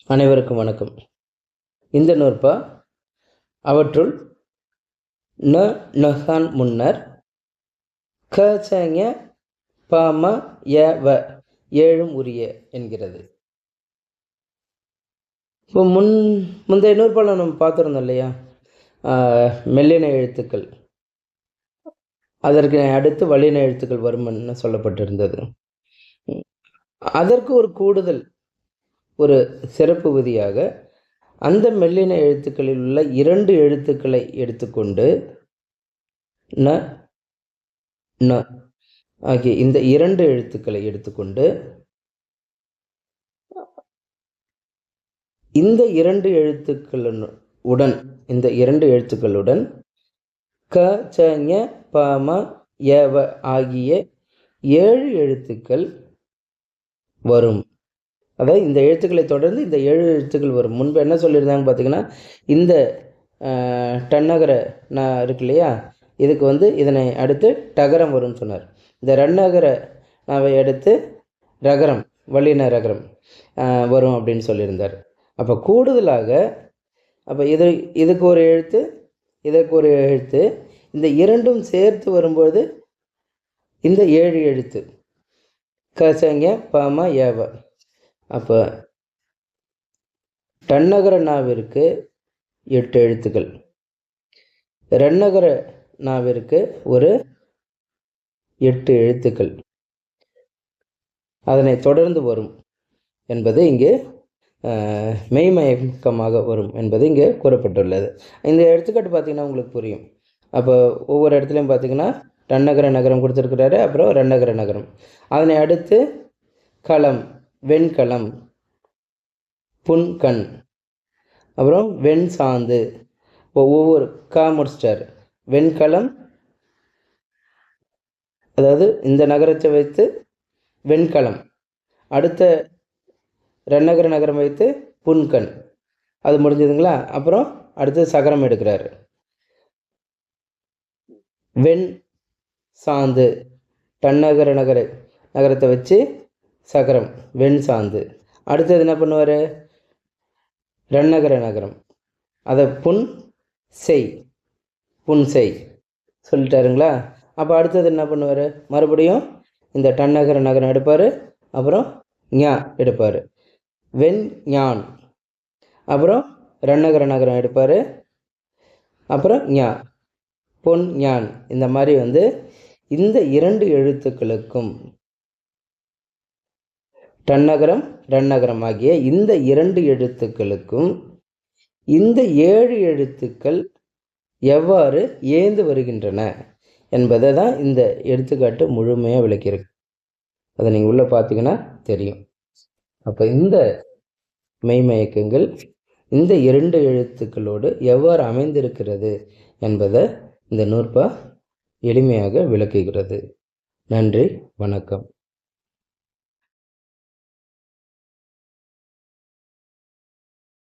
அனைவருக்கும் வணக்கம். இந்த நூற்பா அவற்றுள் ந நகான் முன்னர் க ச பாம ய வ ஏழும் உரிய என்கிறது. இப்போ முந்தைய நூற்பால் நம்ம பார்த்துருந்தோம் இல்லையா, மெல்லின எழுத்துக்கள், அதற்கு அடுத்து வல்லின எழுத்துக்கள் வரும்னு சொல்லப்பட்டிருந்தது. அதற்கு ஒரு கூடுதல் ஒரு சிறப்பு விதியாக அந்த மெல்லின எழுத்துக்களில் உள்ள 2 எழுத்துக்களை எடுத்துக்கொண்டு ந ந ஆகிய இந்த 2 எழுத்துக்களை எடுத்துக்கொண்டு இந்த 2 எழுத்துக்களுடன் க ச ஞ ப ம ய வ ஆகிய 7 எழுத்துக்கள் வரும். அதாவது இந்த எழுத்துக்களை தொடர்ந்து இந்த 7 எழுத்துக்கள் வரும். முன்பு என்ன சொல்லியிருந்தாங்க பார்த்தீங்கன்னா, இந்த டன்னகர இருக்கு இல்லையா, இதுக்கு இதனை அடுத்து டகரம் வரும்னு சொன்னார். இந்த ரன்னகர நாவை அடுத்து ரகரம், வல்லின ரகரம் வரும் அப்படின்னு சொல்லியிருந்தார். அப்போ கூடுதலாக இதுக்கு ஒரு எழுத்து, இதற்கு ஒரு எழுத்து, இந்த இரண்டும் சேர்த்து வரும்போது இந்த 7 எழுத்து க ச ஞ ப ம ய வ. அப்போ டன்னகர நாவிற்கு 8 எழுத்துக்கள், ரன்னகர நாவிற்கு ஒரு 8 எழுத்துக்கள் அதனை தொடர்ந்து வரும் என்பது இங்கே மெய்மயக்கமாக வரும் என்பது இங்கே கூறப்பட்டுள்ளது. இந்த எடுத்துக்காட்டு பார்த்திங்கன்னா உங்களுக்கு புரியும். அப்போ ஒவ்வொரு இடத்துலையும் பார்த்திங்கன்னா டன்னகர நகரம் கொடுத்துருக்கிறாரு, அப்புறம் ரன்னகர நகரம், அதனை அடுத்து களம், வெண்கலம், புன்கண், அப்புறம் வெண் சாந்து. ஒவ்வொரு முடிச்சிட்டார். வெண்கலம், அதாவது இந்த நகரத்தை வைத்து வெண்கலம், அடுத்த ரன்னகர நகரம் வைத்து புன்கண், அது முடிஞ்சதுங்களா. அப்புறம் அடுத்து சகரம் எடுக்கிறார். வெண் சாந்து, டன்னகர நகரத்தை வச்சு சகரம், வெண் சாந்து. அடுத்தது என்ன பண்ணுவார், ரன்னகர நகரம், அதை புன் செய் சொல்லிட்டாருங்களா. அப்போ அடுத்தது என்ன பண்ணுவார், மறுபடியும் இந்த டன்னகர நகரம் எடுப்பார், அப்புறம் ஞா எடுப்பார், வெண் ஞான், அப்புறம் ரன்னகர நகரம் எடுப்பார், அப்புறம் ஞா, பொன் ஞான். இந்த மாதிரி இந்த 2 எழுத்துக்களுக்கும் டன்னகரம் ரன்னகரம் ஆகிய இந்த 2 எழுத்துக்களுக்கும் இந்த 7 எழுத்துக்கள் எவ்வாறு ஏந்து வருகின்றன என்பதை தான் இந்த எடுத்துக்காட்டு முழுமையாக விளக்கியிருக்கு. அதை நீங்கள் உள்ளே பார்த்தீங்கன்னா தெரியும். அப்போ இந்த மெய்மயக்கங்கள் இந்த 2 எழுத்துக்களோடு எவ்வாறு அமைந்திருக்கிறது என்பதை இந்த நூற்பா எளிமையாக விளக்குகிறது. நன்றி, வணக்கம்.